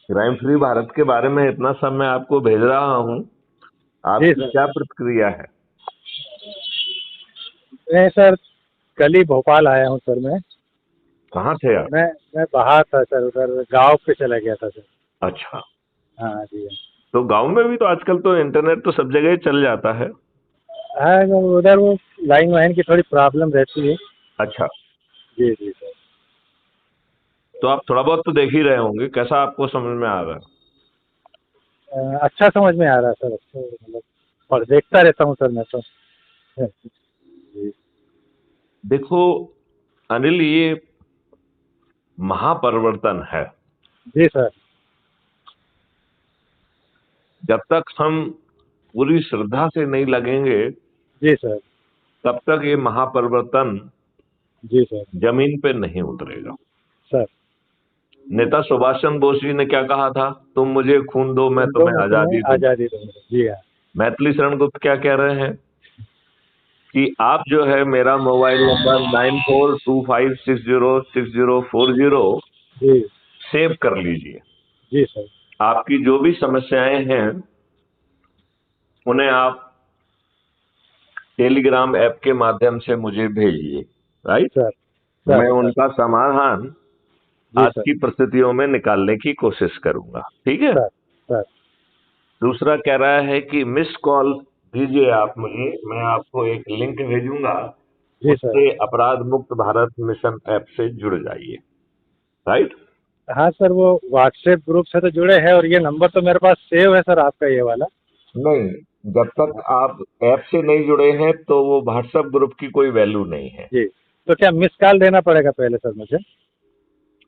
Crime free Bharat के बारे में इतना सब मैं आपको भेज रहा हूँ, जी आपकी सर। क्या प्रतिक्रिया है? मैं सर कल ही भोपाल आया हूँ सर। मैं कहाँ थे आप? मैं मैं बाहर था सर, उधर गांव पे चला गया था सर। अच्छा। हाँ जी तो गांव में भी तो आजकल तो इंटरनेट तो सब जगह ही चल जाता है। हाँ। उधर वो लाइन वाइन की थोड़ी प्रॉब्लम रहती है। अच्छा। जी जी सर। तो आप थोड़ा बहुत तो देख ही रहे होंगे, कैसा आपको समझ में आ रहा है? अच्छा समझ में आ रहा है सर, अच्छा मतलब। और देखता रहता हूँ सर मैं तो। जी। देखो अनिल, ये महापरिवर्तन है। जी सर। जब तक हम पूरी श्रद्धा से नहीं लगेंगे, जी सर। तब तक ये महापरिवर्तन जी सर। जमीन पे नहीं उतरेगा। सर नेता सुभाष चंद्र बोस जी ने क्या कहा था? तुम मुझे खून दो, मैं तुम दो तुम्हें मैं तुम्हें आजादी दूंगा। आज़ादी दूंगा। जी हाँ। मैथिली शरण गुप्त क्या कह रहे हैं कि आप जो है मेरा मोबाइल नंबर 9425606040 जी। सेव कर लीजिए। जी सर। आपकी जो भी समस्याएं हैं उन्हें आप टेलीग्राम ऐप के माध्यम से मुझे भेजिए। राइट। सर। सर मैं सर। उनका समाधान जी आज सर। की परिस्थितियों में निकालने की कोशिश करूंगा। ठीक है। सर। सर। दूसरा कह रहा है कि मिस कॉल दीजिए आप मुझे, मैं आपको एक लिंक भेजूंगा, जी सर। उससे अपराध मुक्त भारत मिशन ऐप से जुड़ जाइए। राइट। हाँ सर, वो व्हाट्सएप ग्रुप से तो जुड़े हैं और ये नंबर तो मेरे पास सेव है सर, आपका ये वाला। नहीं, जब तक आप ऐप से नहीं जुड़े हैं तो वो व्हाट्सएप ग्रुप की कोई वैल्यू नहीं है। जी। तो क्या मिस कॉल देना पड़ेगा पहले सर मुझे?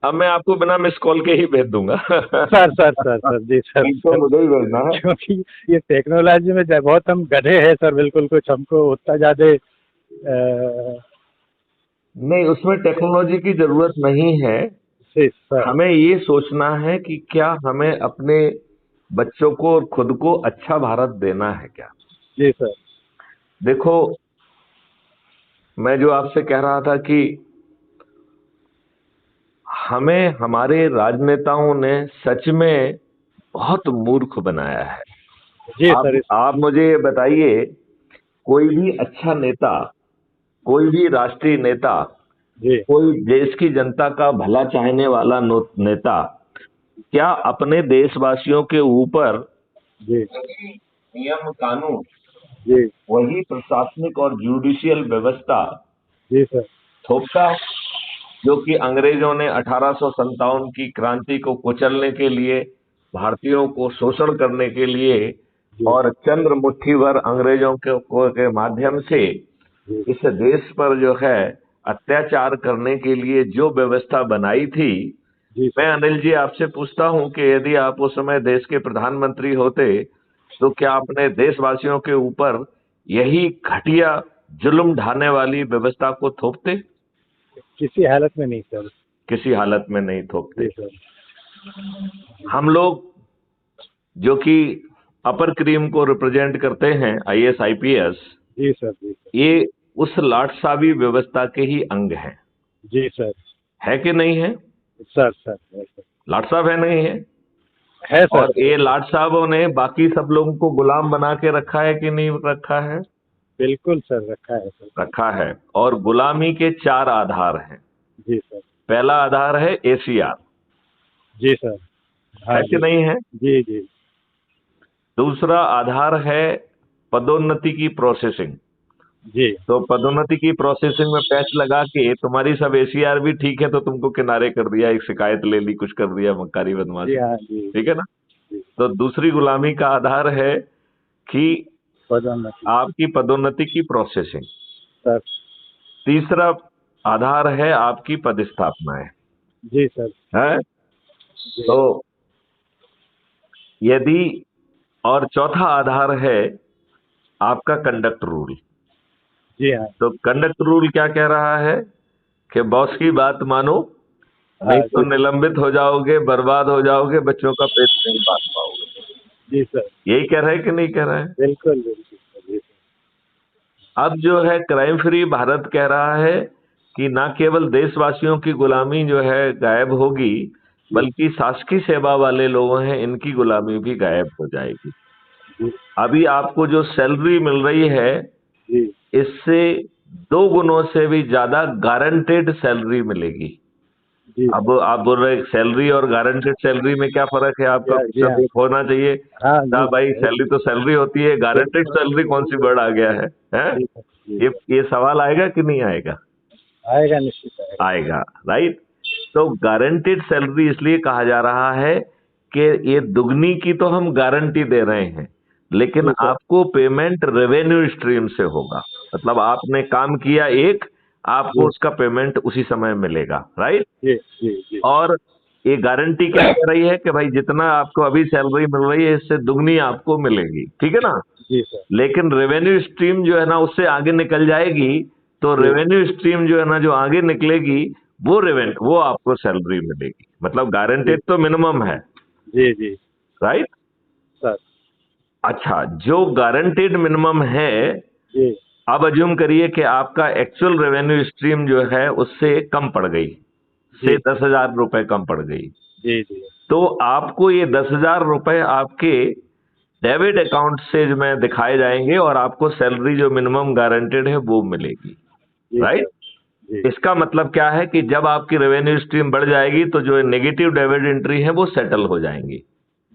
अब मैं आपको बिना मिस कॉल के ही भेज दूंगा। सर सर सर सर जी सर लिंक तो सर। मुझे ही भेजना है। क्योंकि ये टेक्नोलॉजी में बहुत हम गधे हैं सर, बिल्कुल कुछ हमको उतना ज़्यादा नहीं, उसमें टेक्नोलॉजी की जरूरत नहीं है। जी सर। हमें ये सोचना है कि क्या हमें अपने बच्चों को और खुद को अच्छा भारत देना है क्या। जी सर। देखो, मैं जो आपसे कह रहा था कि हमें हमारे राजनेताओं ने सच में बहुत मूर्ख बनाया है। जी सर। आप मुझे ये बताइए, कोई भी अच्छा नेता, कोई भी राष्ट्रीय नेता, जी कोई देश की जनता का भला चाहने वाला नेता क्या अपने देशवासियों के ऊपर जी नियम कानून, जी वही प्रशासनिक और जुडिशियल व्यवस्था जी सर। थोपता है जो कि अंग्रेजों ने 1857 की क्रांति को कुचलने के लिए, भारतीयों को शोषण करने के लिए जी और चंद्र मुट्ठी भर अंग्रेजों के माध्यम से जी इस देश पर जो है अत्याचार करने के लिए जो व्यवस्था बनाई थी। जी मैं सर। अनिल जी आपसे पूछता हूं कि यदि आप उस समय देश के प्रधानमंत्री होते तो क्या अपने देशवासियों के ऊपर यही घटिया जुल्म ढाने वाली व्यवस्था को थोपते? किसी हालत में नहीं सर। किसी हालत में नहीं जी थोपते। सर। हम लोग जो कि अपर क्रीम को रिप्रेजेंट करते हैं, आईएएस आईपीएस, जी सर। जी सर। ये उस लाटसाबी व्यवस्था के ही अंग हैं। जी सर। है कि नहीं है? सर सर है सर। लाट साहब है नहीं है? है सर और है ये सर। लाट साहबों ने बाकी सब लोगों को गुलाम बना के रखा है कि नहीं रखा है? बिल्कुल सर, रखा है सर। रखा है। और गुलामी के चार आधार हैं। जी सर। पहला आधार है एसीआर। जी सर। हाँ है कि जी। नहीं है? जी जी। दूसरा आधार है पदोन्नति की प्रोसेसिंग। जी। तो पदोन्नति की प्रोसेसिंग में पैच लगा के तुम्हारी सब एसीआर भी ठीक है तो तुमको किनारे कर दिया, एक शिकायत ले ली, कुछ कर दिया, मक्कारी जी बदमाशी। हाँ जी। ठीक है ना? जी। तो दूसरी गुलामी का आधार है कि पदोन्नति। आपकी पदोन्नति की प्रोसेसिंग। सर। तीसरा आधार है आपकी पदस्थापनाएं। जी सर। है। जी। तो यदि, और चौथा आधार है आपका कंडक्ट रूल। जी हाँ। तो कंडक्ट रूल क्या कह रहा है कि बॉस की बात मानो, नहीं हाँ तो जी। निलंबित हो जाओगे, बर्बाद हो जाओगे, बच्चों का पेट नहीं पाल पाओगे। जी सर। यही कह रहे हैं कि नहीं कह रहे हैं? बिल्कुल बिल्कुल सर। जी अब जो है क्राइम फ्री भारत कह रहा है कि ना केवल देशवासियों की गुलामी जो है गायब होगी, बल्कि शासकीय सेवा वाले लोग हैं, इनकी गुलामी भी गायब हो जाएगी। जी अभी आपको जो सैलरी मिल रही है, जी इससे 2 गुनों से भी ज्यादा गारंटेड सैलरी मिलेगी। जी अब आप बोल रहे सैलरी और गारंटेड सैलरी में क्या फर्क है? आपका जी क्वेश्चन हाँ एक होना चाहिए हाँ ना जी भाई, सर, सैलरी तो सैलरी होती है, गारंटेड सैलरी कौन सी वर्ड आ गया है? हैं? जी सर जी ये सर ये सवाल आएगा कि नहीं आएगा? आएगा, निश्चित आएगा। आएगा, राइट। तो गारंटेड सैलरी इसलिए कहा जा रहा है कि ये दुगनी की तो हम गारंटी दे रहे हैं, लेकिन जी सर आपको पेमेंट रेवेन्यू स्ट्रीम से होगा। मतलब आपने काम किया एक, आपको जी उसका पेमेंट उसी समय मिलेगा, राइट। जी जी जी और ये गारंटी क्या कह रही है कि भाई जितना आपको अभी सैलरी मिल रही है, इससे दुगनी आपको मिलेगी, ठीक है ना। जी सर लेकिन रेवेन्यू स्ट्रीम जो है ना, उससे आगे निकल जाएगी, तो जी रेवेन्यू स्ट्रीम जो है ना, जो आगे निकलेगी, वो आपको सैलरी मिलेगी। मतलब जी गारंटेड तो मिनिमम है, जी जी राइट। सर अच्छा, जो गारंटेड मिनिमम है, जी अब अज्यूम करिए कि आपका एक्चुअल रेवेन्यू स्ट्रीम जो है उससे कम पड़ गई, से जी 10,000 रुपए कम पड़ गई, जी जी तो आपको ये 10,000 रुपए आपके डेबिट अकाउंट से जो में दिखाए जाएंगे और आपको सैलरी जो मिनिमम गारंटेड है वो मिलेगी, जी राइट। सर जी इसका मतलब क्या है कि जब आपकी रेवेन्यू स्ट्रीम बढ़ जाएगी तो जो नेगेटिव डेबिट एंट्री है वो सेटल हो जाएंगी,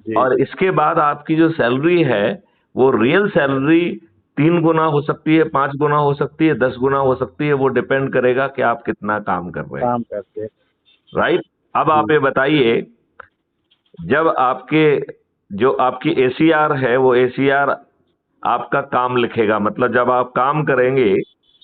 जी और इसके बाद आपकी जो सैलरी है वो रियल सैलरी 3 गुना हो सकती है, 5 गुना हो सकती है, 10 गुना हो सकती है। वो डिपेंड करेगा कि आप कितना काम कर रहे हैं, काम करते हैं। राइट। अब आप जी ये बताइए, जब आपके जो आपकी एसीआर है, वो एसीआर आपका काम लिखेगा। मतलब जब आप काम करेंगे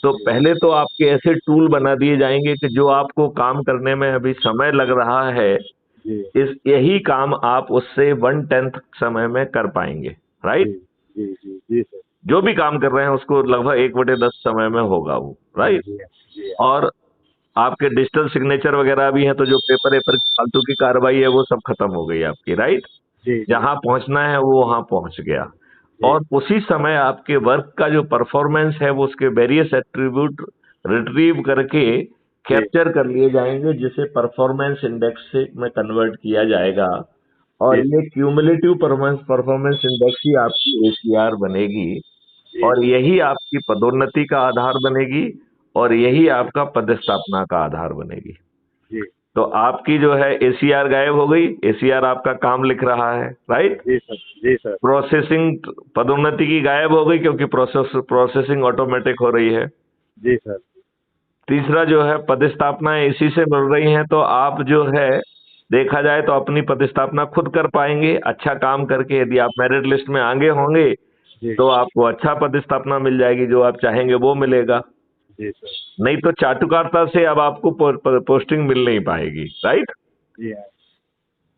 तो जी पहले तो आपके ऐसे टूल बना दिए जाएंगे कि जो आपको काम करने में अभी समय लग रहा है, जी इस यही काम आप उससे 1/10 समय में कर पाएंगे, जी राइट। जी जी जी सर जो भी काम कर रहे हैं उसको लगभग 1/10 समय में होगा वो, राइट। जी जी और आपके डिजिटल सिग्नेचर वगैरह भी हैं, तो जो पेपर वेपर फालतू की कार्रवाई है वो सब खत्म हो गई आपकी, राइट। जी जी जहां पहुंचना है वो वहां पहुंच गया, जी और उसी समय आपके वर्क का जो परफॉर्मेंस है वो उसके वेरियस एट्रीब्यूट रिट्रीव करके जी कैप्चर कर लिए जाएंगे, जिसे परफॉर्मेंस इंडेक्स से में कन्वर्ट किया जाएगा, और जी ये क्यूमुलेटिव परफॉर्मेंस इंडेक्स ही आपकी एसीआर बनेगी, जी और यही आपकी पदोन्नति का आधार बनेगी, और यही आपका पदस्थापना का आधार बनेगी। जी तो आपकी जो है एसीआर गायब हो गई, एसीआर आपका काम लिख रहा है, राइट। जी सर जी सर प्रोसेसिंग पदोन्नति की गायब हो गई क्योंकि प्रोसेसिंग ऑटोमेटिक हो रही है। जी सर तीसरा जो है, पदस्थापना इसी से मिल रही हैं, तो आप जो है देखा जाए तो अपनी पदस्थापना खुद कर पाएंगे अच्छा काम करके। यदि आप मेरिट लिस्ट में आगे होंगे जी तो आपको अच्छा पदस्थापना मिल जाएगी, जो आप चाहेंगे वो मिलेगा। जी सर नहीं तो चाटुकारिता से अब आपको पोस्टिंग मिल नहीं पाएगी, राइट। जी हाँ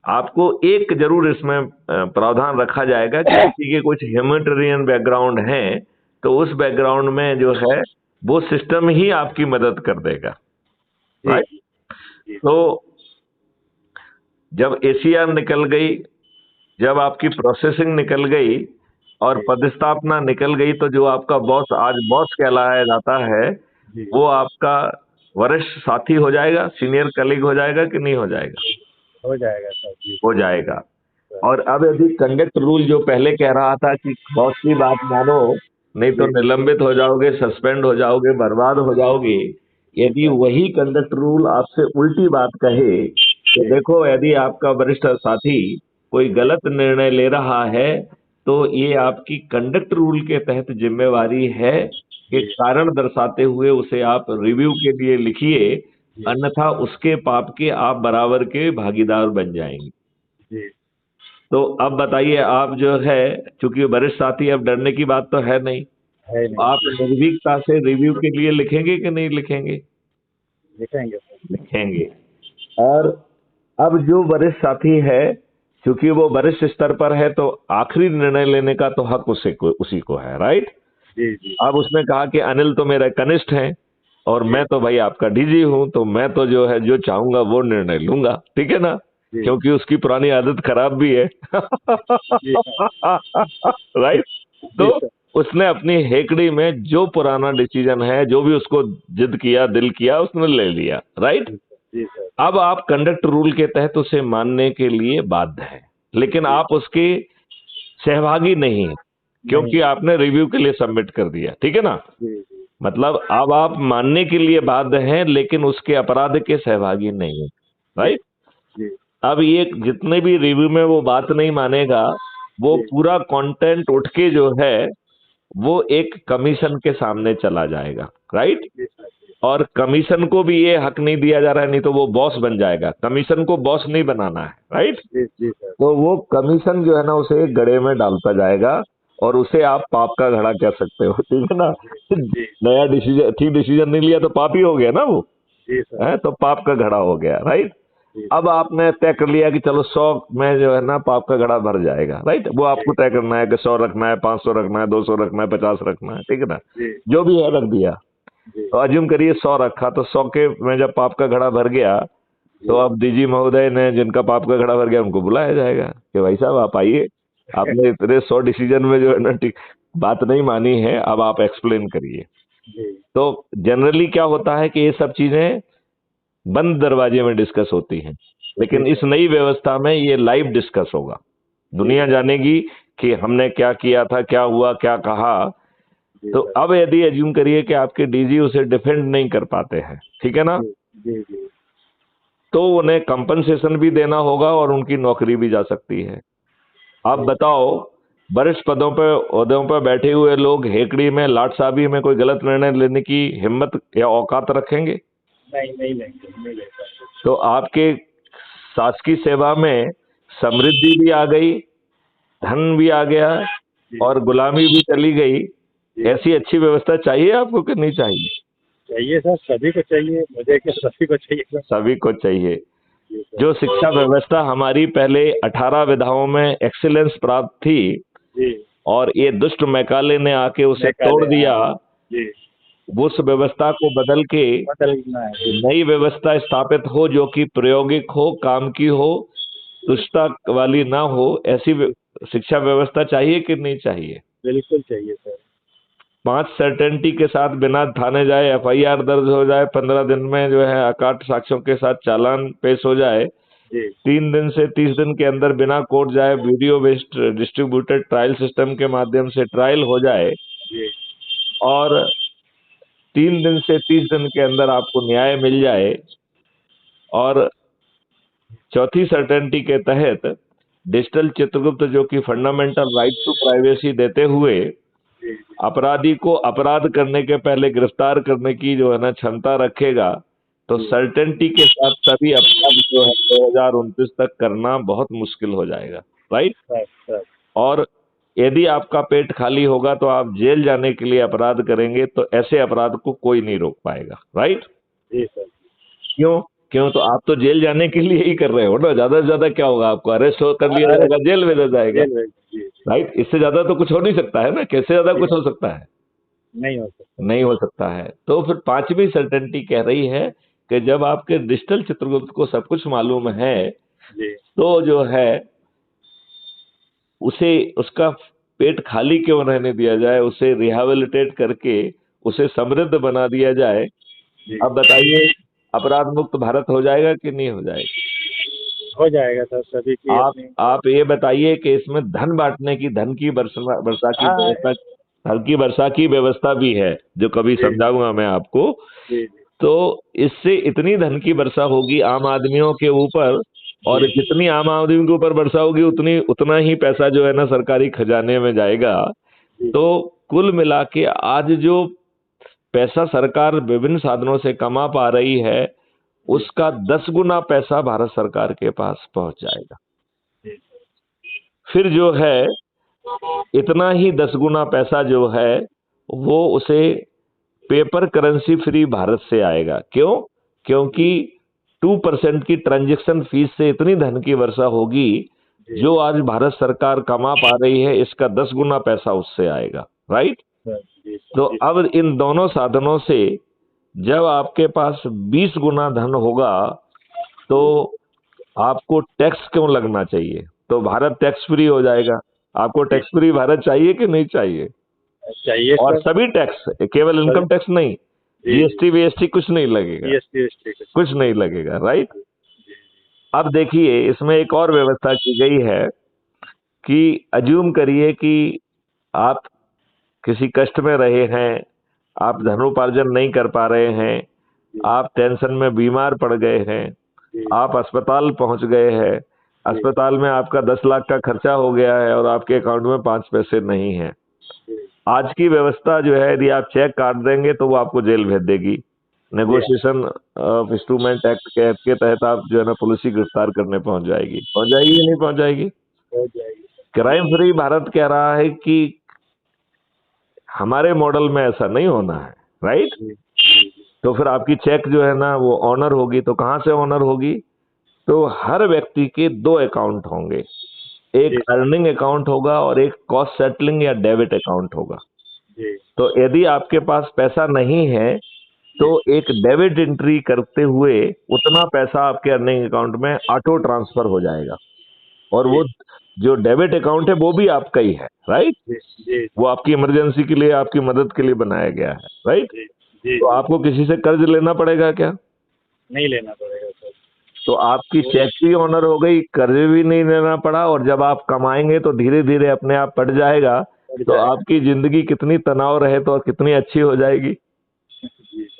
आपको एक जरूर इसमें प्रावधान रखा जाएगा कि किसी के कुछ ह्यूमैनिटेरियन बैकग्राउंड है, तो उस बैकग्राउंड में जो है वो सिस्टम ही आपकी मदद कर देगा, जी राइट। जी तो जब एसीआर निकल गई, जब आपकी प्रोसेसिंग निकल गई और जी पदस्थापना निकल गई, तो जो आपका बॉस आज बॉस कहलाया जाता है, जी वो आपका वरिष्ठ साथी हो जाएगा, सीनियर कलीग हो जाएगा कि नहीं हो जाएगा? हो जाएगा सर जी हो जाएगा। सर और अब यदि कंडक्ट रूल जो पहले कह रहा था कि बॉस की बात मानो, नहीं तो जी निलंबित हो जाओगे, सस्पेंड हो जाओगे, बर्बाद हो जाओगे, जी यदि सर वही कंडक्ट रूल आपसे उल्टी बात कहे कि जी देखो, यदि आपका वरिष्ठ साथी कोई गलत निर्णय ले रहा है, तो ये आपकी कंडक्ट रूल के तहत जिम्मेवारी है कि जी कारण दर्शाते हुए उसे आप रिव्यू के लिए लिखिए, जी अन्यथा उसके पाप के आप बराबर के भागीदार बन जाएंगे। जी तो अब बताइए, आप जो है, चूंकि वरिष्ठ साथी, अब डरने की बात तो है नहीं, है तो नहीं आप जी निर्भीकता से रिव्यू के लिए लिखेंगे कि नहीं लिखेंगे? लिखेंगे सर लिखेंगे। और अब जो वरिष्ठ साथी है, क्योंकि वो वरिष्ठ स्तर पर है, तो आखिरी निर्णय लेने का तो हक उसी को है, राइट। जी जी अब उसने कहा कि अनिल तो मेरा कनिष्ठ है और जी मैं तो भाई आपका डीजी हूं, तो मैं तो जो है जो चाहूंगा वो निर्णय लूंगा, ठीक है ना, जी क्योंकि उसकी पुरानी आदत खराब भी है। जी राइट। तो जी सर उसने अपनी हेकड़ी में जो पुराना डिसीजन है, जो भी उसको जिद किया, दिल किया, उसने ले लिया, राइट। जी सर अब आप कंडक्ट रूल के तहत उसे मानने के लिए बाध्य हैं, लेकिन आप उसके सहभागी नहीं हैं, क्योंकि आपने रिव्यू के लिए सबमिट कर दिया, ठीक है ना। जी जी मतलब अब आप मानने के लिए बाध्य हैं, लेकिन उसके अपराध के सहभागी नहीं हैं, राइट। जी अब ये जितने भी रिव्यू में वो बात नहीं मानेगा, वो जी पूरा कंटेंट उठ के जो है वो एक कमीशन के सामने चला जाएगा, राइट। जी सर जी और कमीशन को भी ये हक नहीं दिया जा रहा है, नहीं तो वो बॉस बन जाएगा, कमीशन को बॉस नहीं बनाना है, राइट। जी सर तो वो कमीशन जो है ना उसे एक गड़े में डालता जाएगा, और उसे आप पाप का घड़ा कह सकते हो, ठीक है ना। जी नया डिसीजन, ठीक डिसीजन नहीं लिया तो पाप ही हो गया ना वो, जी सर है तो पाप का घड़ा हो गया, राइट। जी अब आपने तय कर लिया कि चलो 100 में जो है ना पाप का घड़ा भर जाएगा, राइट। वो आपको तय करना है कि 100 रखना है, 500 रखना है, 200 रखना है, 50 रखना है, ठीक है ना। जी जो भी है रख दिया। जी तो अज्यूम करिए 100 रखा, तो 100 के में जब पाप का घड़ा भर गया, तो अब डीजी महोदय ने जिनका पाप का घड़ा भर गया उनको बुलाया जाएगा कि भाई साहब आप आइए, आपने इतने 100 डिसीजन में जो है ना बात नहीं मानी है, अब आप एक्सप्लेन करिए। जी तो जनरली क्या होता है कि ये सब चीजें बंद दरवाजे में डिस्कस होती हैं, लेकिन इस नई व्यवस्था में ये लाइव डिस्कस होगा, दुनिया जानेगी कि हमने क्या किया था, क्या हुआ, क्या कहा। जी तो अब यदि एज्यूम करिए कि आपके डीजी उसे डिफेंड नहीं कर पाते हैं, ठीक है ना, जी जी तो उन्हें कंपनसेशन भी देना होगा और उनकी नौकरी भी जा सकती है। आप बताओ, वरिष्ठ पदों पर ओहदों पर बैठे हुए लोग हेकड़ी में, लाट साहबी में कोई गलत निर्णय लेने की हिम्मत या औकात रखेंगे? नहीं नहीं लेंगे नहीं ले पाएंगे तो आपके शासकीय सेवा में समृद्धि भी आ गई, धन भी आ गया, और गुलामी भी चली गई। ऐसी अच्छी व्यवस्था चाहिए आपको कि नहीं चाहिए? चाहिए सर सभी को चाहिए मुझे क्या सभी को चाहिए सर सभी को चाहिए। जी सर जो शिक्षा व्यवस्था हमारी पहले 18 विधाओं में एक्सीलेंस प्राप्त थी, जी और ये दुष्ट मैकाले ने आके उसे तोड़ दिया, जी उस व्यवस्था को बदल के बदलना है जी नई व्यवस्था स्थापित हो जो कि प्रायोगिक हो, काम की हो, तुष्टता वाली ना हो, ऐसी शिक्षा व्यवस्था चाहिए कि नहीं चाहिए? बिल्कुल चाहिए सर 5 सर्टेनिटी के साथ बिना थाने जाए एफआईआर दर्ज हो जाए, 15 दिन में जो है अकाट साक्ष्यों के साथ चालान पेश हो जाए, जी 3 दिन से 30 दिन के अंदर बिना कोर्ट जाए video based distributed trial system के माध्यम से ट्रायल हो जाए, जी और 3 दिन से 30 दिन के अंदर आपको न्याय मिल जाए, और चौथी सर्टेनिटी के तहत डिजिटल चित्रगुप्त जो कि फंडामेंटल राइट टू प्राइवेसी देते हुए जी अपराधी को अपराध करने के पहले गिरफ्तार करने की जो है ना क्षमता रखेगा, तो सर्टेनिटी के साथ सभी अपराध जो है 2029 तक करना बहुत मुश्किल हो जाएगा, राइट। सर और यदि आपका पेट खाली होगा तो आप जेल जाने के लिए अपराध करेंगे, तो ऐसे अपराध को कोई नहीं रोक पाएगा, राइट। जी सर क्यों? क्यों? तो आप तो जेल जाने के लिए ही कर रहे हो ना, ज्यादा से ज्यादा क्या होगा, आपको अरेस्ट कर लिया जाएगा, जेल भेजा जाएगा, जेल जी राइट। इससे ज्यादा तो कुछ हो नहीं सकता है ना, कैसे ज्यादा कुछ हो सकता है? नहीं हो सकता नहीं हो सकता है। तो फिर 5वीं सर्टेनिटी कह रही है कि जब आपके डिजिटल चित्रगुप्त को सब कुछ मालूम है, जी तो जो है उसे उसका पेट खाली क्यों रहने दिया जाए, उसे रिहेबिलिटेट करके उसे समृद्ध बना दिया जाए। जी अब बताइए, अपराध मुक्त भारत हो जाएगा कि नहीं हो जाएगा? हो जाएगा सर सभी की अपनी आप ये बताइए कि इसमें धन बांटने की, धन की वर्षा की हाँ व्यवस्था, धन की वर्षा की व्यवस्था भी है, जो कभी समझाऊंगा मैं आपको। जी जी तो इससे इतनी धन की वर्षा होगी आम आदमियों के ऊपर, और जितनी आम आदमी के ऊपर वर्षा होगी उतना ही पैसा जो है ना सरकारी खजाने में जाएगा। जी तो कुल मिला के आज जो पैसा सरकार विभिन्न साधनों से कमा पा रही है, उसका 10 गुना पैसा भारत सरकार के पास पहुंच जाएगा। जी फिर जो है इतना ही 10 गुना पैसा जो है वो उसे पेपर करेंसी फ्री भारत से आएगा। क्यों? क्योंकि 2% की ट्रांजैक्शन फीस से इतनी धन की वर्षा होगी, जो आज भारत सरकार कमा पा रही है, इसका 10 गुना पैसा उससे आएगा, राइट। सर जी तो अब इन दोनों साधनों से जब आपके पास 20 गुना धन होगा, तो आपको टैक्स क्यों लगना चाहिए? तो भारत टैक्स फ्री हो जाएगा। आपको टैक्स फ्री भारत चाहिए कि नहीं चाहिए? चाहिए और सर सभी टैक्स, केवल इनकम टैक्स नहीं, जीएसटी वीएसटी कुछ नहीं लगेगा, जीएसटी कुछ नहीं लगेगा, राइट। अब देखिए इसमें एक और व्यवस्था की गई है कि अज्यूम करिए कि आप किसी कष्ट में रहे हैं, आप धनोपार्जन नहीं कर पा रहे हैं, आप टेंशन में बीमार पड़ गए हैं, आप अस्पताल पहुंच गए हैं, अस्पताल में आपका 10 लाख का खर्चा हो गया है और आपके अकाउंट में 5 पैसे नहीं है। आज की व्यवस्था जो है, यदि आप चेक काट देंगे तो वो आपको जेल भेज देगी। नेगोशिएशन ऑफ इंस्ट्रूमेंट एक्ट के तहत आप जो है ना पुलिस ही गिरफ्तार करने पहुंच जाएगी या नहीं पहुंच जाएगी? क्राइम फ्री भारत कह रहा है कि हमारे मॉडल में ऐसा नहीं होना है, राइट? तो फिर आपकी चेक जो है ना वो ऑनर होगी। तो कहां से ऑनर होगी? तो हर व्यक्ति के 2 अकाउंट होंगे, एक अर्निंग अकाउंट होगा और एक कॉस्ट सेटलिंग या डेबिट अकाउंट होगा। तो यदि आपके पास पैसा नहीं है तो एक डेबिट एंट्री करते हुए उतना पैसा आपके अर्निंग अकाउंट में ऑटो ट्रांसफर हो जाएगा और वो जो डेबिट अकाउंट है वो भी आपका ही है, राइट? वो आपकी इमरजेंसी के लिए, आपकी मदद के लिए बनाया गया है, राइट? तो आपको किसी से कर्ज लेना पड़ेगा क्या? नहीं लेना पड़ेगा सर। तो आपकी चेक भी ऑनर हो गई, कर्ज भी नहीं लेना पड़ा और जब आप कमाएंगे तो धीरे धीरे अपने आप पड़ जाएगा। तो आपकी जिंदगी कितनी तनाव रहित और कितनी अच्छी हो जाएगी।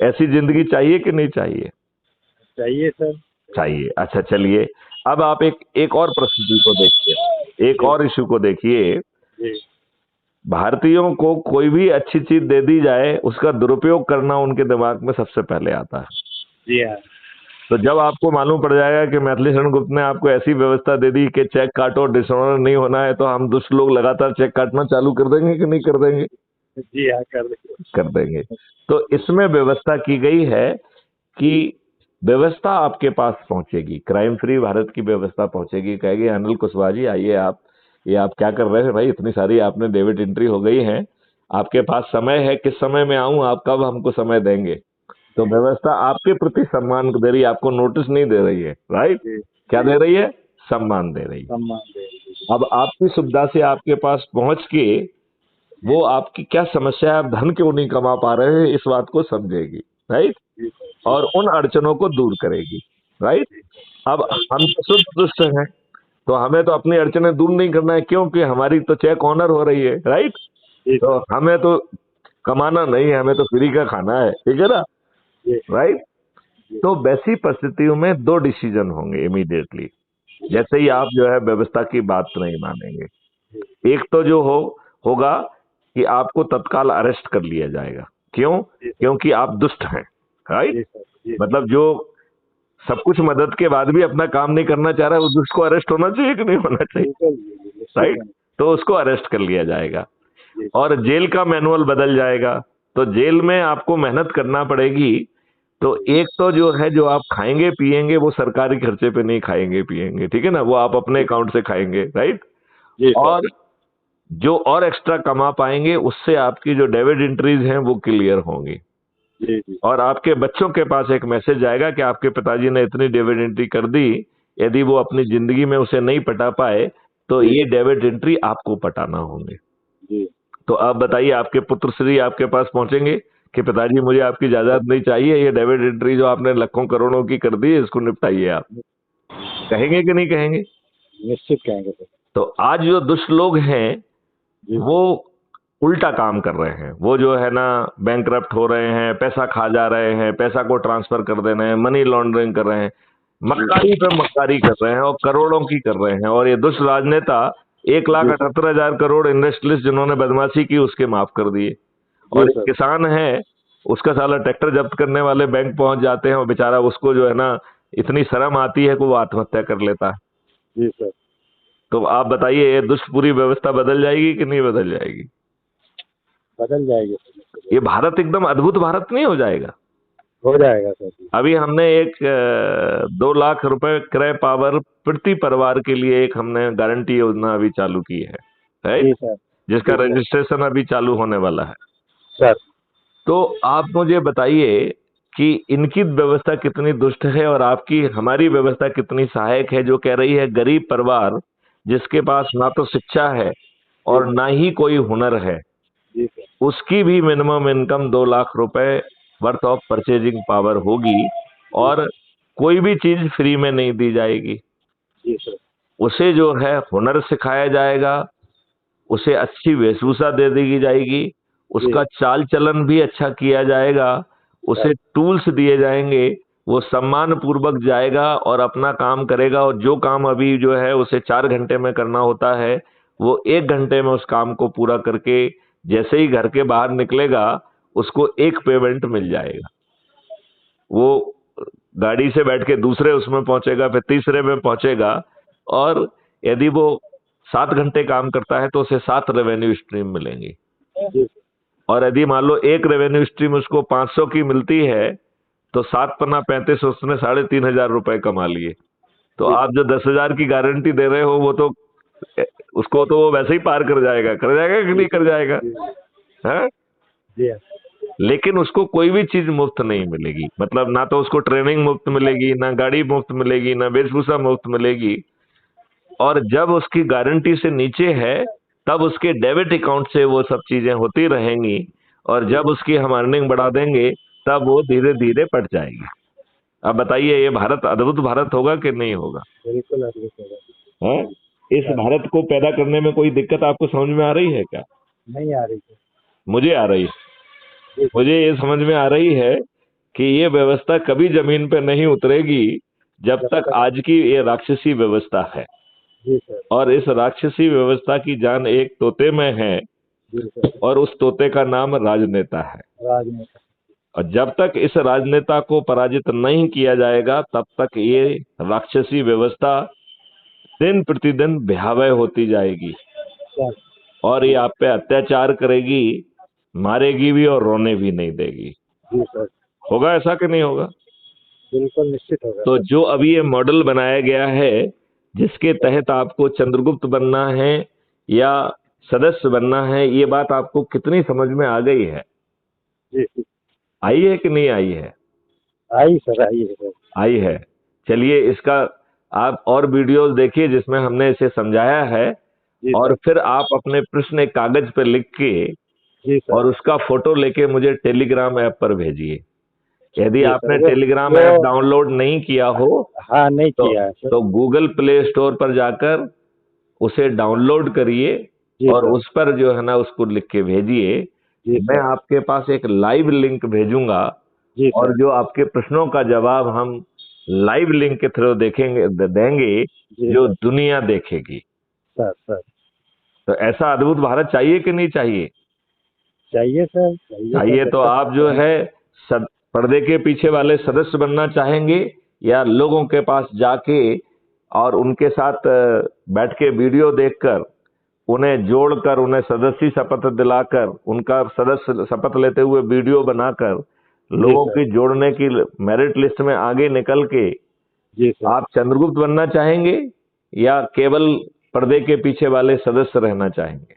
ऐसी जिंदगी चाहिए कि नहीं चाहिए? चाहिए सर। चाहिए। अच्छा चलिए, अब आप एक और परिस्थिति को देखिए, एक और इशू को देखिए। भारतीयों को कोई भी अच्छी चीज दे दी जाए उसका दुरुपयोग करना उनके दिमाग में सबसे पहले आता है। जी हाँ। तो जब आपको मालूम पड़ जाएगा कि मैथिली शरण गुप्त ने आपको ऐसी व्यवस्था दे दी कि चेक काटो, डिसऑनर नहीं होना है, तो हम दुष्ट लोग लगातार चेक काटना चालू कर देंगे कि नहीं कर देंगे? जी हाँ, कर देंगे। तो इसमें व्यवस्था की गई है कि व्यवस्था आपके पास पहुंचेगी, क्राइम फ्री भारत की व्यवस्था पहुंचेगी। कहेगी अनिल कुशवाहा जी आइए, आप ये आप क्या कर रहे हैं भाई? इतनी सारी आपने डेबिट एंट्री हो गई है, आपके पास समय है, किस समय में आऊं, आप कब हमको समय देंगे? तो व्यवस्था आपके प्रति सम्मान दे रही है, आपको नोटिस नहीं दे रही है, राइट? क्या दे रही है? सम्मान दे रही है। अब आपकी सुविधा से आपके पास पहुंच के वो आपकी क्या समस्या है, आप धन क्यों नहीं कमा पा रहे हैं, इस बात को समझेगी, राइट? और उन अड़चनों को दूर करेगी, राइट? अब हम तो शुद्ध दुष्ट हैं, तो हमें तो अपनी अड़चनें दूर नहीं करना है, क्योंकि हमारी तो चेक ऑनर हो रही है, राइट? तो हमें तो कमाना नहीं है, हमें तो फ्री का खाना है, ठीक है ना, राइट? तो वैसी परिस्थितियों में 2 डिसीजन होंगे इमीडिएटली, जैसे ही आप जो है व्यवस्था की बात नहीं मानेंगे। एक तो जो होगा कि आपको तत्काल अरेस्ट कर लिया जाएगा। क्यों? क्योंकि आप दुष्ट हैं, राइट? मतलब जो सब कुछ मदद के बाद भी अपना काम नहीं करना चाह रहा है, उस दुष्ट को अरेस्ट होना चाहिए कि नहीं होना चाहिए, राइट? तो उसको अरेस्ट कर लिया जाएगा और जेल का मैनुअल बदल जाएगा। तो जेल में आपको मेहनत करना पड़ेगी। तो एक तो जो है, जो आप खाएंगे पिएंगे वो सरकारी खर्चे पे नहीं खाएंगे पिएंगे, ठीक है ना, वो आप अपने अकाउंट से खाएंगे, राइट? और जो और एक्स्ट्रा कमा पाएंगे उससे आपकी जो डेबिट एंट्रीज हैं वो क्लियर होंगी। और आपके बच्चों के पास एक मैसेज आएगा कि आपके पिताजी ने इतनी डेबिट एंट्री कर दी, यदि वो अपनी जिंदगी में उसे नहीं पटा पाए तो ये डेबिट एंट्री आपको पटाना होंगे। तो आप बताइए, आपके पुत्र श्री आपके पास पहुंचेंगे कि पिताजी मुझे आपकी जायदाद नहीं चाहिए, ये डेबिट एंट्री जो आपने लाखों करोड़ों की कर दी है इसको निपटाइए आप। कहेंगे कि नहीं कहेंगे? निश्चित कहेंगे सर। तो आज जो दुष्ट लोग हैं वो उल्टा काम कर रहे हैं। वो जो है ना बैंकरप्ट हो रहे हैं, पैसा खा जा रहे हैं, पैसा को ट्रांसफर कर दे रहे हैं, मनी लॉन्ड्रिंग कर रहे हैं, मक्कारी पे मक्कारी कर रहे हैं और करोड़ों की कर रहे हैं। और ये दुष्ट राजनेता 1,78,000 करोड़ इन्वेस्टलिस्ट जिन्होंने बदमाशी की उसके माफ कर दिए। और एक किसान है, उसका साला ट्रैक्टर जब्त करने वाले बैंक पहुंच जाते हैं और बेचारा उसको जो है ना इतनी शर्म आती है कि वो आत्महत्या कर लेता है। जी सर। तो आप बताइए, ये दुष्ट पूरी व्यवस्था बदल जाएगी कि नहीं बदल जाएगी? बदल जाएगी। ये भारत एकदम अद्भुत भारत नहीं हो जाएगा? हो जाएगा सर। अभी हमने एक 2 लाख रुपए क्रय पावर प्रति परिवार के लिए एक हमने गारंटी योजना अभी चालू की है, राइट? जिसका रजिस्ट्रेशन अभी चालू होने वाला है सर। तो आप मुझे बताइए कि इनकी व्यवस्था कितनी दुष्ट है और आपकी हमारी व्यवस्था कितनी सहायक है, जो कह रही है गरीब परिवार जिसके पास ना तो शिक्षा है और ना ही कोई हुनर है, उसकी भी मिनिमम इनकम 2 लाख रुपए वर्थ ऑफ परचेजिंग पावर होगी और कोई भी चीज फ्री में नहीं दी जाएगी। जी सर। उसे जो है हुनर सिखाया जाएगा, उसे अच्छी वेशभूषा दे दी जाएगी, उसका चाल चलन भी अच्छा किया जाएगा, उसे टूल्स दिए जाएंगे, वो सम्मान पूर्वक जाएगा और अपना काम करेगा। और जो काम अभी जो है उसे 4 घंटे में करना होता है, वो 1 घंटे में उस काम को पूरा करके जैसे ही घर के बाहर निकलेगा उसको एक पेमेंट मिल जाएगा। वो गाड़ी से बैठ के दूसरे उसमें पहुंचेगा, फिर तीसरे में पहुंचेगा, और यदि वो 7 घंटे काम करता है तो उसे 7 रेवेन्यू स्ट्रीम मिलेंगी। जी और यदि मान लो एक रेवेन्यू स्ट्रीम उसको 500 की मिलती है तो 7 पन्ना 35, उसने 3,500 रुपए कमा लिए। तो आप जो 10,000 की गारंटी दे रहे हो वो तो उसको तो वो वैसे ही पार कर जाएगा कि नहीं कर जाएगा है? जी हाँ। लेकिन उसको कोई भी चीज मुफ्त नहीं मिलेगी, मतलब ना तो उसको ट्रेनिंग मुफ्त मिलेगी, ना गाड़ी मुफ्त मिलेगी, ना वेशभूषा मुफ्त मिलेगी। और जब उसकी गारंटी से नीचे है तब उसके डेबिट अकाउंट से वो सब चीजें होती रहेंगी, और जब उसकी हम अर्निंग बढ़ा देंगे तब वो धीरे धीरे बढ़ जाएगी। अब बताइए ये भारत अद्भुत भारत होगा कि नहीं होगा? बिल्कुल अद्भुत होगा। हाँ? इस भारत को पैदा करने में कोई दिक्कत आपको समझ में आ रही है क्या? नहीं आ रही है। मुझे आ रही है। जी सर। मुझे ये समझ में आ रही है कि ये व्यवस्था कभी जमीन पे नहीं उतरेगी जब तक आज की ये राक्षसी व्यवस्था है। जी सर। और इस राक्षसी व्यवस्था की जान एक तोते में है, जी सर। और उस तोते का नाम राजनेता है। राजनेता। और जब तक इस राजनेता को पराजित नहीं किया जाएगा तब तक ये राक्षसी व्यवस्था दिन प्रतिदिन भयावह होती जाएगी, सर। और ये आप पे अत्याचार करेगी, मारेगी भी और रोने भी नहीं देगी। जी सर। होगा ऐसा कि नहीं होगा? बिल्कुल निश्चित होगा तो सर। जो अभी ये मॉडल बनाया गया है जिसके तहत आपको चंद्रगुप्त बनना है या सदस्य बनना है, ये बात आपको कितनी समझ में आ गई है? जी जी। आई है कि नहीं आई है? आई सर, आई है सर। आई है। चलिए इसका आप और वीडियोस देखिए जिसमें हमने इसे समझाया है, जी और सर। फिर आप अपने प्रश्न एक कागज पर लिख के जी सर। और उसका फोटो लेके मुझे टेलीग्राम ऐप पर भेजिए। यदि जी आपने सर। टेलीग्राम ऐप डाउनलोड नहीं किया हो हाँ, नहीं तो किया है सर। तो गूगल प्ले स्टोर पर जाकर उसे डाउनलोड करिए जी और सर। उस पर जो है ना उसको लिख के भेजिए। जी मैं सर। आपके पास एक लाइव लिंक भेजूंगा, जी और सर। जो आपके प्रश्नों का जवाब हम लाइव लिंक के थ्रू देंगे, जी जो सर। दुनिया देखेगी। Sir sir. तो ऐसा अद्भुत भारत चाहिए कि नहीं चाहिए? चाहिए सर, चाहिए सर, चाहिए जब तो तक आप जो है पर्दे के पीछे वाले सदस्य बनना चाहेंगे, या लोगों के पास जाके और उनके साथ बैठ के वीडियो देखकर उन्हें जोड़कर उन्हें सदस्य शपथ दिलाकर उनका सदस्य शपथ लेते हुए वीडियो बनाकर जी लोगों सर। की जोड़ने की मेरिट लिस्ट में आगे निकल के जी सर। आप चंद्रगुप्त बनना चाहेंगे या केवल पर्दे के पीछे वाले सदस्य रहना चाहेंगे?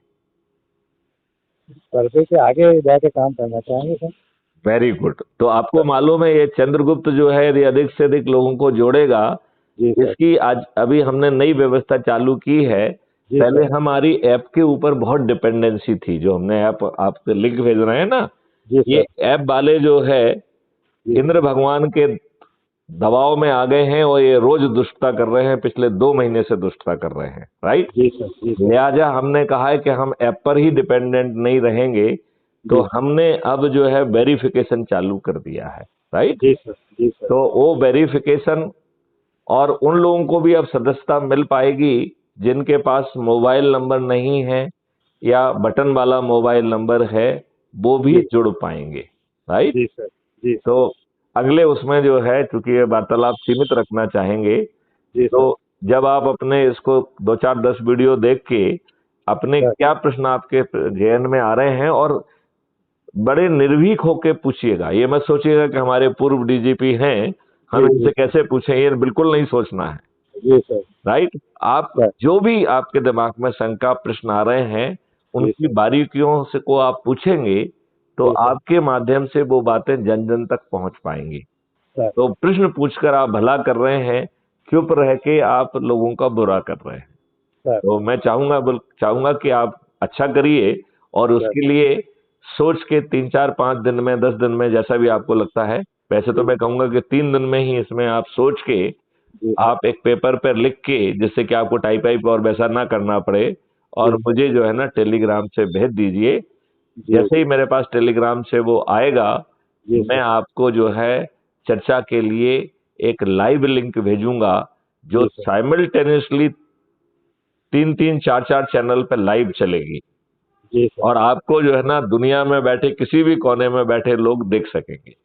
पर्दे के आगे जाके काम करना चाहेंगे सर। Very good. तो आपको मालूम है ये चंद्रगुप्त जो है यदि अधिक से अधिक लोगों को जोड़ेगा, जी सर। इसकी आज अभी हमने नई व्यवस्था चालू की है। जी पहले सर। हमारी ऐप के ऊपर बहुत डिपेंडेंसी थी, जो हमने ऐप आपको लिंक भेज रहे हैं ना, जी ये सर। ऐप वाले जो है जी इंद्र भगवान के दबाव में आ गए हैं, और ये रोज दुष्टता कर रहे हैं, पिछले 2 महीने से दुष्टता कर रहे हैं, राइट? जी सर। जी सर। लिहाजा हमने कहा है कि हम ऐप पर ही डिपेंडेंट नहीं रहेंगे, तो जी हमने अब जो है वेरिफिकेशन चालू कर दिया है, राइट? जी सर। जी सर। तो वो वेरिफिकेशन, और उन लोगों को भी अब सदस्यता मिल पाएगी जिनके पास मोबाइल नंबर नहीं है या बटन वाला मोबाइल नंबर है, वो भी जी। जुड़ पाएंगे, राइट? जी सर। जी सर। तो अगले उसमें जो है, चूंकि ये वार्तालाप सीमित रखना चाहेंगे, जी सर। तो जब आप अपने इसको 2 4 10 वीडियो देख के अपने सर। क्या प्रश्न आपके जहन में आ रहे हैं, और बड़े निर्भीक होके पूछिएगा। ये मत सोचिएगा कि हमारे पूर्व डीजीपी हैं, हम जी, इनसे जी। कैसे पूछें, ये बिल्कुल नहीं सोचना है, जी सर। राइट? आप सर। जो भी आपके दिमाग में शंका प्रश्न आ रहे हैं जी उनकी सर। बारीकियों से को आप पूछेंगे तो जी सर। आपके माध्यम से वो बातें जन जन तक पहुंच पाएंगी। सर। तो प्रश्न पूछकर आप भला कर रहे हैं, चुप रह के आप लोगों का बुरा कर रहे हैं। सर। तो मैं चाहूंगा कि आप अच्छा करिए, और उसके लिए सोच के 3 4 5 दिन में 10 दिन में जैसा भी आपको लगता है, वैसे तो मैं कहूंगा कि 3 दिन में ही इसमें आप सोच के जी आप एक पेपर पर लिख के, जिससे कि आपको टाइप वाइप और वैसा ना करना पड़े, और जी मुझे जो है ना टेलीग्राम से भेज दीजिए। जी जैसे ही मेरे पास टेलीग्राम से वो आएगा, जी मैं सर। आपको जो है चर्चा के लिए एक लाइव लिंक भेजूंगा, जो जी सर। साइमल्टेनियसली 3-3 4-4 चैनल पे लाइव चलेगी, जी सर। और आपको जो है ना दुनिया में बैठे किसी भी कोने में बैठे लोग देख सकेंगे,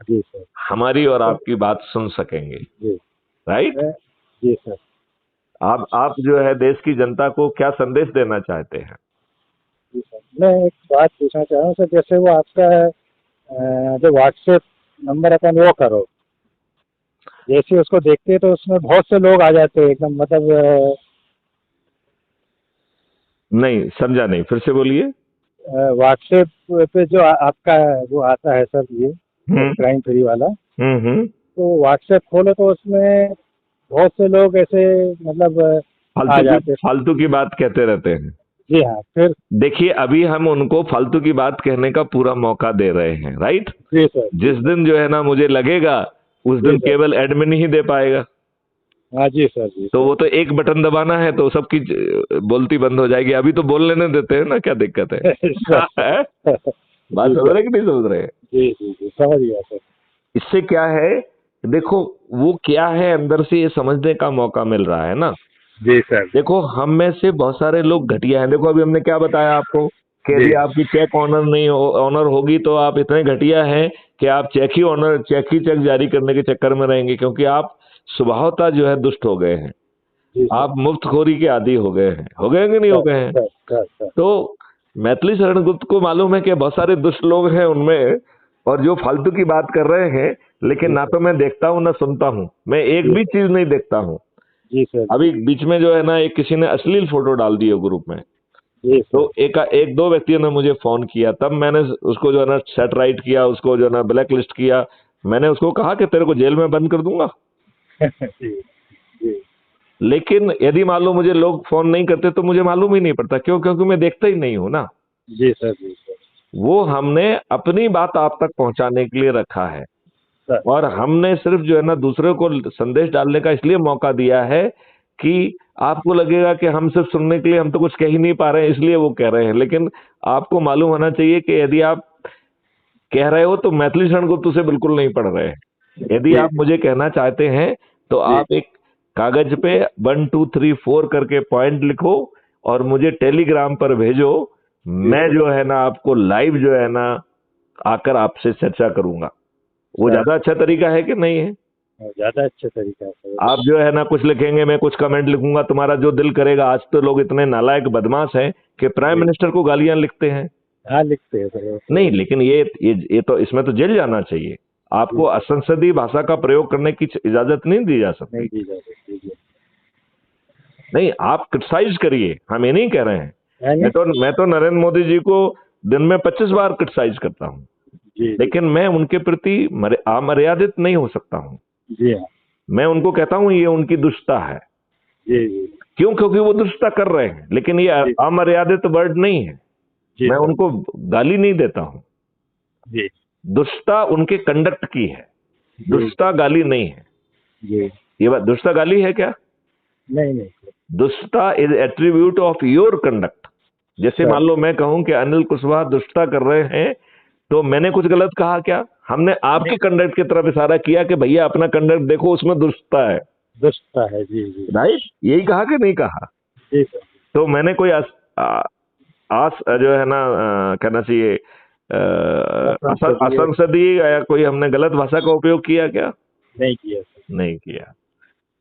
जी सर। हमारी और तो आपकी बात सुन सकेंगे। जी राइट? मैं जी सर। आप जो है देश की जनता को क्या संदेश देना चाहते हैं? जी सर, मैं एक बात पूछना चाह रहा हूँ सर, जैसे वो आपका जो व्हाट्सएप नंबर अपन वो करो, जैसे उसको देखते हैं तो उसमें बहुत से लोग आ जाते हैं एकदम, मतलब नहीं समझा, नहीं, फिर से बोलिए। व्हाट्सएप पे जो आपका वो आता है सर, ये हम्म क्राइम फ्री वाला, हम्म। तो व्हाट्सएप खोलो तो उसमें बहुत से लोग ऐसे, मतलब आ जाते हैं। फालतू की बात कहते रहते हैं। जी हाँ, फिर देखिए, अभी हम उनको फालतू की बात कहने का पूरा मौका दे रहे हैं, राइट? जी सर। जी जिस सर। दिन जो है ना मुझे लगेगा, उस जी दिन सर। केवल एडमिन ही दे पाएगा। हाँ जी सर। जी तो सर। वो तो एक बटन दबाना है तो सबकी बोलती बंद हो जाएगी। अभी तो बोल लेने देते हैं ना, क्या दिक्कत है? हैं? बात जी समझ सर। रहे कि नहीं समझ रहे? जी जी जी, समझ गया सर। इससे क्या है, देखो, वो क्या है अंदर से ये समझने का मौका मिल रहा है ना। जी सर। देखो, हम में से बहुत सारे लोग घटिया हैं। देखो, अभी हमने क्या बताया आपको कि जी यदि आपकी चेक ऑनर नहीं ऑनर होगी तो आप इतने घटिया हैं कि आप चेक जारी करने के चक्कर में रहेंगे, क्योंकि आप स्वभावतः जो है दुष्ट हो गए हैं। जी सर। आप मुफ्तखोरी के आदी हो गए कि नहीं हो सर गए हैं? Sir sir sir. तो मैथिली शरण गुप्त को मालूम है कि बहुत सारे दुष्ट लोग हैं उनमें, और जो फालतू की बात कर रहे हैं, लेकिन जी ना सर। तो मैं देखता हूं ना सुनता हूं, मैं एक जी भी सर। चीज नहीं देखता हूं। जी सर। अभी बीच में जो है ना एक किसी ने अश्लील फोटो डाल दी है ग्रुप में, जी तो सर। एक दो व्यक्तियों ने मुझे फोन किया, तब मैंने उसको जो है ना सेट राइट किया, उसको जो है ना ब्लैक लिस्ट किया। मैंने उसको कहा कि तेरे को जेल में बंद कर दूंगा। जी जी लेकिन यदि मान लो मुझे लोग फोन नहीं करते तो मुझे मालूम ही नहीं पड़ता। क्यों? क्योंकि मैं देखता ही नहीं हूं ना। जी सर। जी सर। वो हमने अपनी बात आप तक पहुंचाने के लिए रखा है, सर और हमने सिर्फ जो है ना दूसरे को संदेश डालने का इसलिए मौका दिया है कि आपको लगेगा कि हम सिर्फ सुनने के लिए, हम तो कुछ कह ही नहीं पा रहे हैं इसलिए वो कह रहे हैं। लेकिन आपको मालूम होना चाहिए कि यदि आप कह रहे हो तो मैथिली शरण गुप्त उसे बिल्कुल नहीं पढ़ रहे हैं। यदि जी आप मुझे कहना चाहते हैं तो जी आप एक कागज पे 1 2 3 4 करके पॉइंट लिखो और मुझे टेलीग्राम पर भेजो। जी मैं सर। जो है ना आपको लाइव जो है ना आकर आपसे चर्चा करूंगा। वो सर ज्यादा अच्छा तरीका है कि नहीं है? ज़्यादा अच्छा तरीका है सर। आप जो है ना कुछ लिखेंगे, मैं कुछ कमेंट लिखूंगा, तुम्हारा जो दिल करेगा। आज तो लोग इतने नालायक बदमाश हैं कि प्राइम जी मिनिस्टर को गालियां लिखते हैं। हाँ, लिखते हैं सर वो तो। नहीं, लेकिन ये तो इसमें तो जेल जाना चाहिए। आपको जी असंसदीय भाषा का प्रयोग करने की इजाजत नहीं दी जा नहीं सकती। दी जा सकती। जी नहीं, आप क्रिटिसाइज करिए, हम ये नहीं कह रहे हैं। है नहीं। मैं तो नरेंद्र मोदी जी को दिन में 25 बार क्रिटिसाइज करता हूं, जी जी लेकिन मैं उनके प्रति अमर्यादित नहीं हो सकता हूं। जी हाँ। मैं उनको कहता हूं ये उनकी दुष्टता है। जी जी क्यों? क्योंकि वो दुष्टता कर रहे हैं, लेकिन ये जी अमर्यादित वर्ड नहीं है। जी मैं सर। उनको गाली नहीं देता हूं। जी दुष्टता उनके कंडक्ट की है, जी दुष्टता गाली नहीं है। जी। ये बात, दुष्टता गाली है क्या? नहीं नहीं सर। दुष्टता is attribute of your conduct. जैसे सर मान लो मैं कहूं कि अनिल कुशवाहा दुष्टता कर रहे हैं, तो मैंने कुछ गलत कहा क्या? हमने नहीं, आपके कंडक्ट की तरफ इशारा किया कि भैया अपना कंडक्ट देखो, उसमें दुष्टता है। दुष्टता है। जी जी राइट? यही कहा कि नहीं कहा? जी सर। तो मैंने कोई जो है ना कहना चाहिए असंसदीय असंसदीय या कोई हमने गलत भाषा का उपयोग किया क्या? नहीं किया सर। नहीं किया।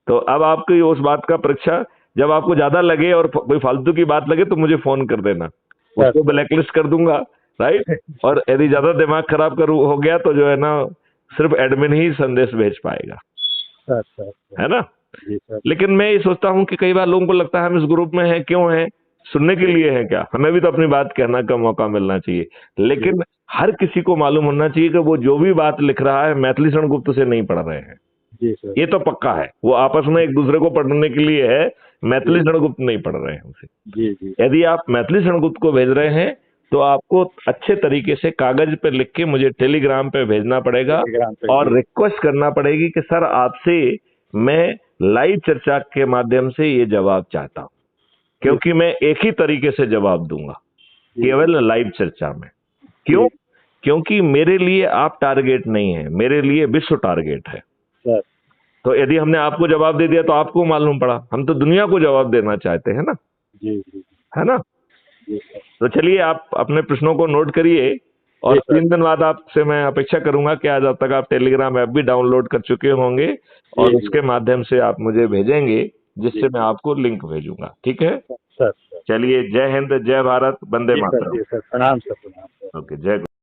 तो अब आपकी उस बात का परीक्षा, जब आपको ज्यादा लगे और कोई फालतू की बात लगे तो मुझे फोन कर देना, सर उसको सर ब्लैकलिस्ट कर दूंगा। राइट? और यदि ज्यादा दिमाग खराब हो गया तो जो है ना सिर्फ एडमिन ही संदेश भेज पाएगा, सर सर सर। है ना? जी सर। लेकिन मैं ये सोचता हूं कि कई बार लोगों को लगता है हम इस ग्रुप में हैं, क्यों हैं? सुनने के लिए है क्या? हमें भी तो अपनी बात कहने का मौका मिलना चाहिए। जी लेकिन हर किसी को मालूम होना चाहिए कि वो जो भी बात लिख रहा है मैथिली शरण गुप्त से नहीं पढ़ रहे हैं। जी सर। ये तो पक्का है, वो आपस में एक दूसरे को पढ़ने के लिए है। मैथिली जी शरण गुप्त नहीं पढ़ रहे हैं उसे। जी जी यदि आप मैथिली शरण गुप्त को भेज रहे हैं तो आपको अच्छे तरीके से कागज पे लिख के मुझे टेलीग्राम पे भेजना पड़ेगा, टेलीग्राम पे। और जी रिक्वेस्ट करना पड़ेगी कि सर आपसे मैं लाइव चर्चा के माध्यम से ये जवाब चाहता हूँ, क्योंकि मैं एक ही तरीके से जवाब दूंगा केवल लाइव चर्चा में। क्यों? क्योंकि मेरे लिए आप टारगेट नहीं है, मेरे लिए विश्व टारगेट है। सर तो यदि हमने आपको जवाब दे दिया तो आपको मालूम पड़ा, हम तो दुनिया को जवाब देना चाहते हैं ना, जी जी है ना। जी सर। तो चलिए आप अपने प्रश्नों को नोट करिए और जी सर। 3 दिन बाद आपसे मैं अपेक्षा करूंगा कि आज तक आप टेलीग्राम ऐप भी डाउनलोड कर चुके होंगे और जी, उसके माध्यम से आप मुझे भेजेंगे, जिससे जी। मैं आपको लिंक भेजूंगा। ठीक है, सर सर चलिए, जय हिंद, जय भारत, वंदे जी सर, मातरम। जी सर, प्रणाम सर, प्रणाम सर। ओके, जय